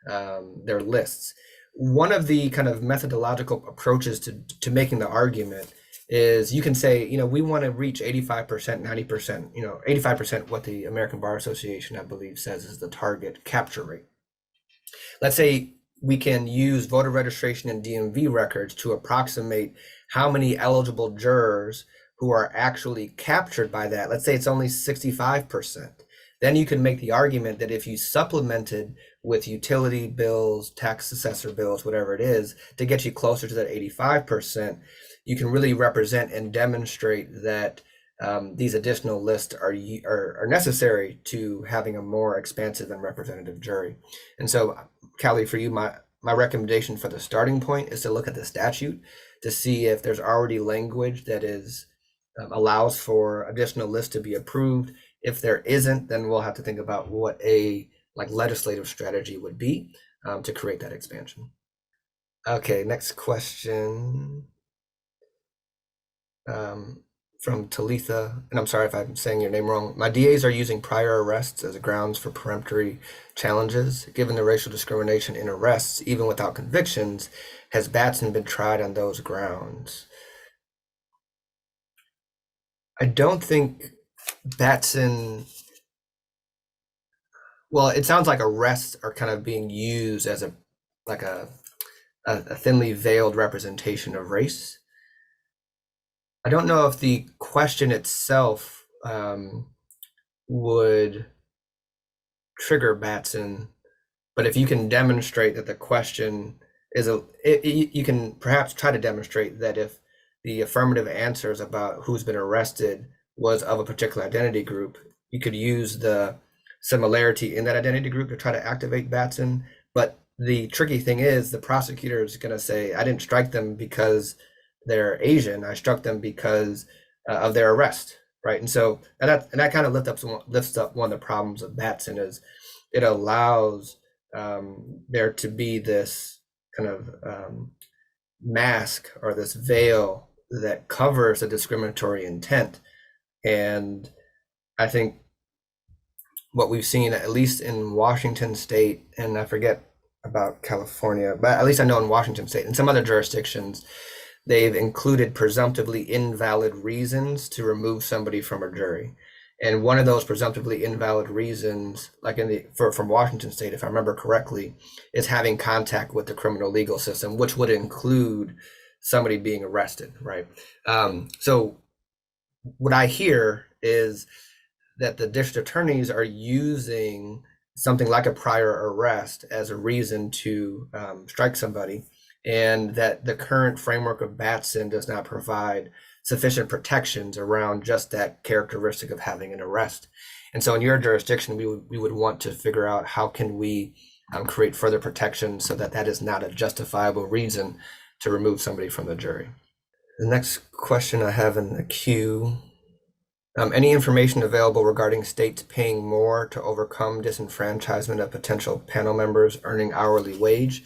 their lists. One of the kind of methodological approaches to making the argument is you can say, we want to reach 85%, 90%, 85%, what the American Bar Association, I believe, says is the target capture rate. Let's say we can use voter registration and DMV records to approximate how many eligible jurors who are actually captured by that. Let's say it's only 65%. Then you can make the argument that if you supplemented with utility bills, tax assessor bills, whatever it is, to get you closer to that 85%, you can really represent and demonstrate that these additional lists are necessary to having a more expansive and representative jury. And so, Callie, for you, my recommendation for the starting point is to look at the statute to see if there's already language that is allows for additional lists to be approved. If there isn't, then we'll have to think about what a legislative strategy would be to create that expansion. Okay, next question from Talitha, and I'm sorry if I'm saying your name wrong. My DAs are using prior arrests as grounds for peremptory challenges. Given the racial discrimination in arrests, even without convictions, has Batson been tried on those grounds? I don't think Batson, well, it sounds like arrests are kind of being used as a thinly veiled representation of race. I don't know if the question itself would trigger Batson, but if you can demonstrate that the question is you can perhaps try to demonstrate that if the affirmative answers about who's been arrested was of a particular identity group, you could use the similarity in that identity group to try to activate Batson. But the tricky thing is the prosecutor is going to say, I didn't strike them because they're Asian. I struck them because of their arrest, right? And so that kind of lifts up one of the problems of Batson is it allows there to be this kind of mask or this veil that covers a discriminatory intent. And I think what we've seen, at least in Washington state, and I forget about California, but at least I know in Washington state and some other jurisdictions, they've included presumptively invalid reasons to remove somebody from a jury. And one of those presumptively invalid reasons, like from Washington state, if I remember correctly, is having contact with the criminal legal system, which would include somebody being arrested, right? So what I hear is that the district attorneys are using something like a prior arrest as a reason to strike somebody, and that the current framework of Batson does not provide sufficient protections around just that characteristic of having an arrest. And so in your jurisdiction, we would want to figure out how can we create further protection so that that is not a justifiable reason to remove somebody from the jury. The next question I have in the queue, any information available regarding states paying more to overcome disenfranchisement of potential panel members earning hourly wage?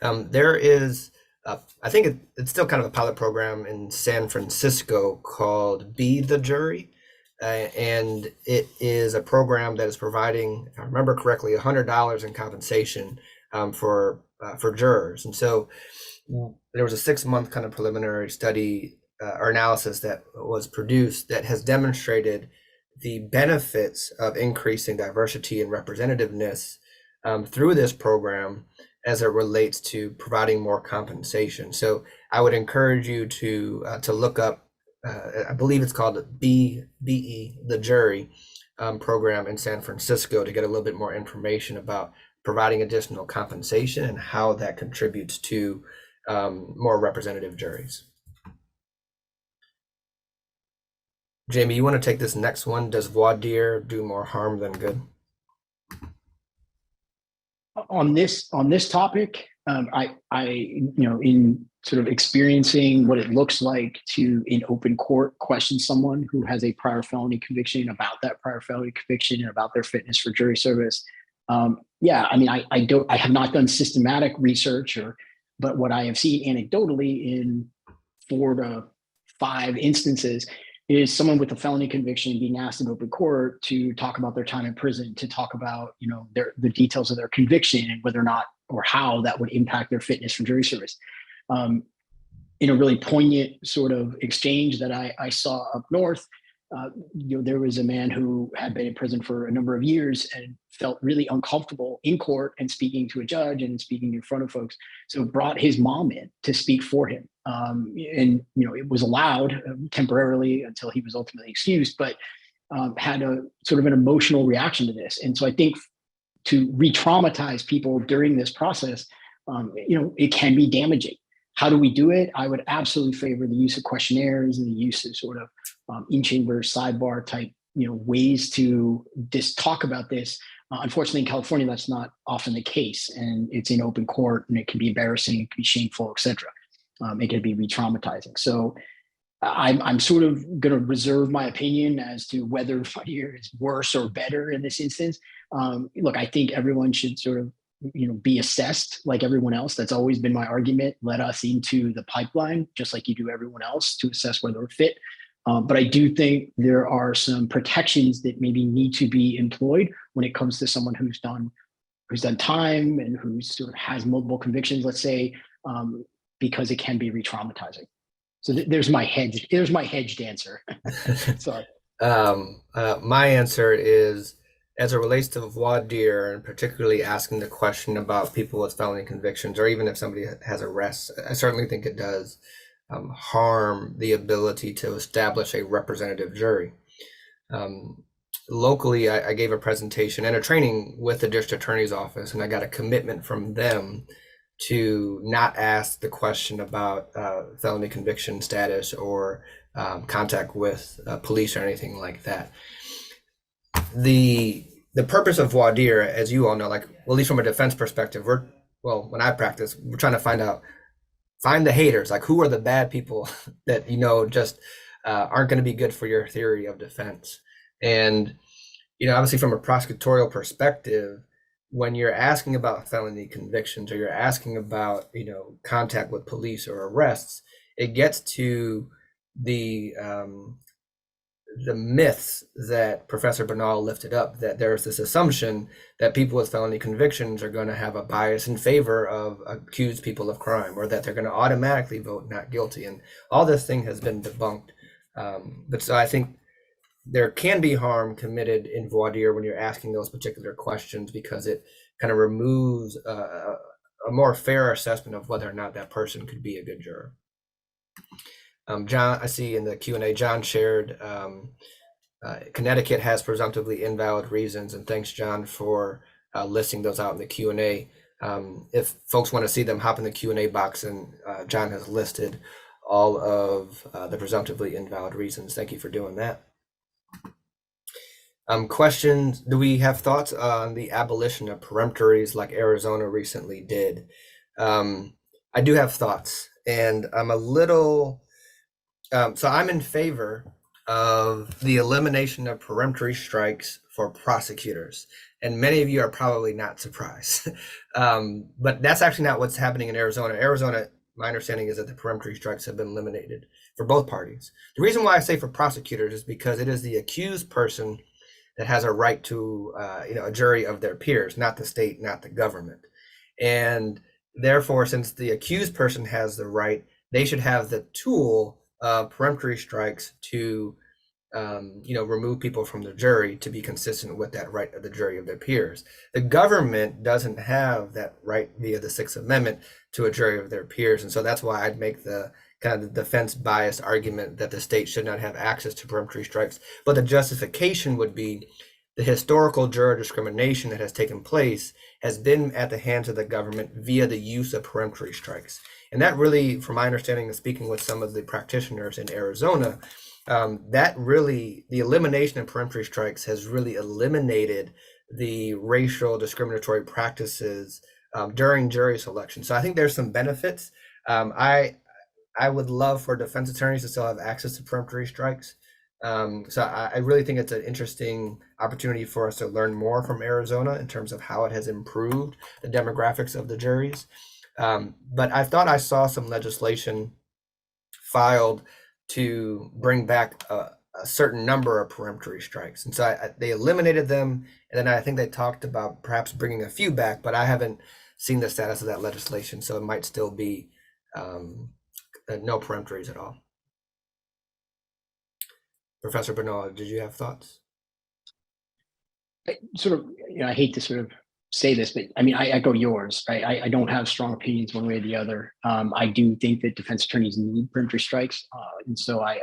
There is, I think it's still kind of a pilot program in San Francisco called Be the Jury. And it is a program that is providing, if I remember correctly, $100 in compensation for jurors. And so there was a 6-month kind of preliminary study or analysis that was produced that has demonstrated the benefits of increasing diversity and representativeness through this program as it relates to providing more compensation. So I would encourage you to look up, I believe it's called BE, the Jury program in San Francisco, to get a little bit more information about providing additional compensation and how that contributes to more representative juries. Jamie, you want to take this next one? Does voir dire do more harm than good? On this topic, I in sort of experiencing what it looks like to, in open court, question someone who has a prior felony conviction about that prior felony conviction and about their fitness for jury service. I have not done systematic research, but what I have seen anecdotally in 4 to 5 instances is someone with a felony conviction being asked in open court to talk about their time in prison, to talk about the details of their conviction and whether or not or how that would impact their fitness for jury service. In a really poignant sort of exchange that I saw up north, there was a man who had been in prison for a number of years and felt really uncomfortable in court and speaking to a judge and speaking in front of folks. So brought his mom in to speak for him. And it was allowed temporarily until he was ultimately excused, but had a sort of an emotional reaction to this. And so I think to re-traumatize people during this process, it can be damaging. How do we do it? I would absolutely favor the use of questionnaires and the use of sort of in-chamber sidebar type, ways to just talk about this. Unfortunately, in California, that's not often the case, and it's in open court, and it can be embarrassing, it can be shameful, etc. It can be re-traumatizing. So I'm sort of going to reserve my opinion as to whether voir dire is worse or better in this instance. Look, I think everyone should sort of be assessed like everyone else. That's always been my argument. Let us into the pipeline, just like you do everyone else, to assess whether we're fit. But I do think there are some protections that maybe need to be employed when it comes to someone who's done time and who sort of has multiple convictions, let's say, because it can be re-traumatizing. So there's my hedged answer. Sorry. My answer is, as it relates to voir dire, and particularly asking the question about people with felony convictions, or even if somebody has arrests, I certainly think it does harm the ability to establish a representative jury. Locally, I gave a presentation and a training with the district attorney's office, and I got a commitment from them to not ask the question about felony conviction status or contact with police or anything like that. The purpose of voir dire, as you all know, at least from a defense perspective, when I practice, we're trying to find the haters, who are the bad people that just aren't going to be good for your theory of defense. And obviously from a prosecutorial perspective, when you're asking about felony convictions, or you're asking about contact with police or arrests, it gets to the myths that Professor Binnall lifted up, that there's this assumption that people with felony convictions are going to have a bias in favor of accused people of crime, or that they're going to automatically vote not guilty. And all this thing has been debunked. But so I think there can be harm committed in voir dire when you're asking those particular questions, because it kind of removes a more fair assessment of whether or not that person could be a good juror. John, I see in the Q&A, John shared Connecticut has presumptively invalid reasons, and thanks, John, for listing those out in the Q&A. If folks want to see them, hop in the Q&A box, and John has listed all of the presumptively invalid reasons. Thank you for doing that. Questions? Do we have thoughts on the abolition of peremptories like Arizona recently did? I do have thoughts, and I'm a little... so I'm in favor of the elimination of peremptory strikes for prosecutors. And many of you are probably not surprised. But that's actually not what's happening in Arizona. Arizona, my understanding is that the peremptory strikes have been eliminated for both parties. The reason why I say for prosecutors is because it is the accused person that has a right to a jury of their peers, not the state, not the government. And therefore, since the accused person has the right, they should have the tool of peremptory strikes to remove people from the jury, to be consistent with that right of the jury of their peers. The government doesn't have that right via the Sixth Amendment to a jury of their peers. And so that's why I'd make the kind of the defense biased argument that the state should not have access to peremptory strikes. But the justification would be the historical juror discrimination that has taken place has been at the hands of the government via the use of peremptory strikes. And that really, from my understanding of speaking with some of the practitioners in Arizona, the elimination of peremptory strikes has really eliminated the racial discriminatory practices during jury selection. So I think there's some benefits. I would love for defense attorneys to still have access to peremptory strikes. So I really think it's an interesting opportunity for us to learn more from Arizona in terms of how it has improved the demographics of the juries. But I thought I saw some legislation filed to bring back a certain number of peremptory strikes. And so they eliminated them. And then I think they talked about perhaps bringing a few back, but I haven't seen the status of that legislation. So it might still be no peremptories at all. Professor Binnall, did you have thoughts? Sort of, I hate to sort of say this, but I mean, I echo yours, right? I don't have strong opinions one way or the other. I do think that defense attorneys need peremptory strikes. And so I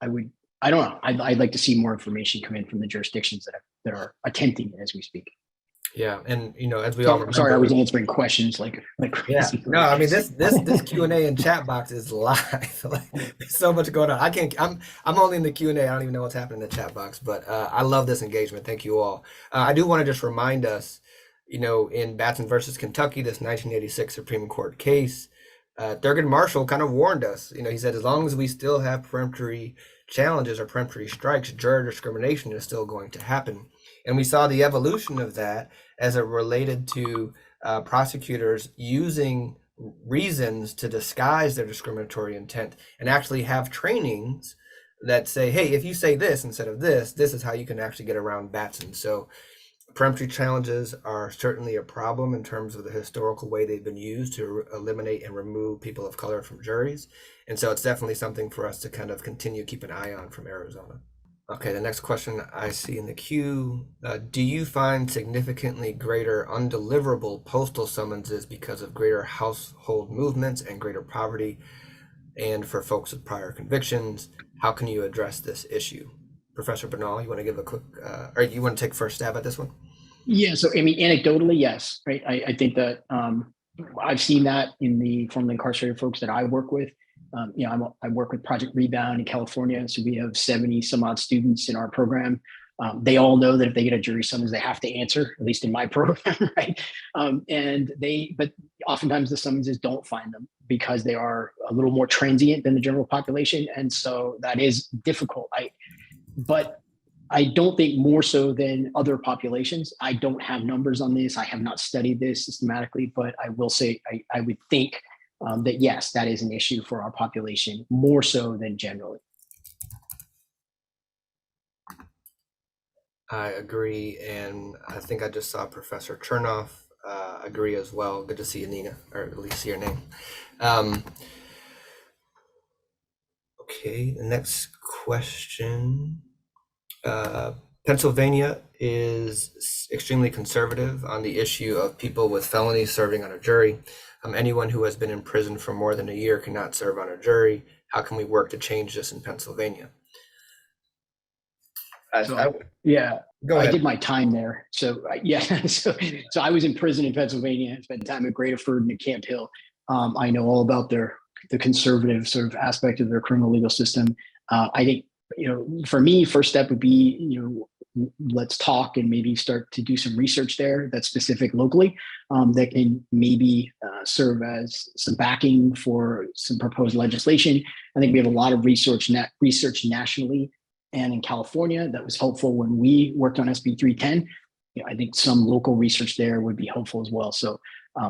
don't know. I'd like to see more information come in from the jurisdictions that are attempting it as we speak. Yeah, and as we all remember, sorry, I was answering questions like crazy. Yeah, no, I mean this Q&A and chat box is live. Like, there's so much going on. I'm only in the Q&A. I don't even know what's happening in the chat box, but I love this engagement. Thank you all. I do want to just remind us, in Batson versus Kentucky, this 1986 Supreme Court case, Thurgood Marshall kind of warned us. He said, as long as we still have peremptory challenges or peremptory strikes, juror discrimination is still going to happen. And we saw the evolution of that as it related to prosecutors using reasons to disguise their discriminatory intent and actually have trainings that say, hey, if you say this instead of this is how you can actually get around Batson. So peremptory challenges are certainly a problem in terms of the historical way they've been used to eliminate and remove people of color from juries. And so it's definitely something for us to kind of continue to keep an eye on from Arizona. Okay, the next question I see in the queue, do you find significantly greater undeliverable postal summonses because of greater household movements and greater poverty? And for folks with prior convictions, how can you address this issue? Professor Binnall, you want to give a quick, or you want to take first stab at this one? Yeah, so I mean, anecdotally, yes, right? I think that I've seen that in the formerly incarcerated folks that I work with. I work with Project Rebound in California, so we have 70 some odd students in our program. They all know that if they get a jury summons, they have to answer, at least in my program, right? But oftentimes the summonses don't find them because they are a little more transient than the general population, and so that is difficult. But I don't think more so than other populations. I don't have numbers on this. I have not studied this systematically, but I will say I would think that yes, that is an issue for our population more so than generally. I agree, and I think I just saw Professor Chernoff agree as well. Good to see you, Nina, or at least see your name. Okay, the next question. Pennsylvania is extremely conservative on the issue of people with felonies serving on a jury. Anyone who has been in prison for more than a year cannot serve on a jury. How can we work to change this in Pennsylvania? Yeah, go ahead. I did my time there. So so I was in prison in Pennsylvania, spent time at Greaterford and at Camp Hill. I know all about the conservative sort of aspect of their criminal legal system. I think, for me, first step would be, let's talk and maybe start to do some research there that's specific locally, that can maybe serve as some backing for some proposed legislation. I think we have a lot of research nationally and in California that was helpful when we worked on SB 310. I think some local research there would be helpful as well. So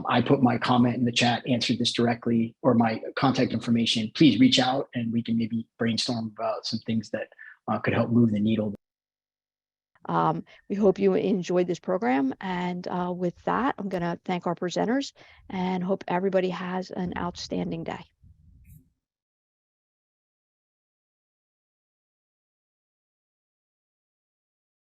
I put my comment in the chat, answered this directly, or my contact information. Please reach out and we can maybe brainstorm about some things that could help move the needle. We hope you enjoyed this program. And with that, I'm going to thank our presenters and hope everybody has an outstanding day.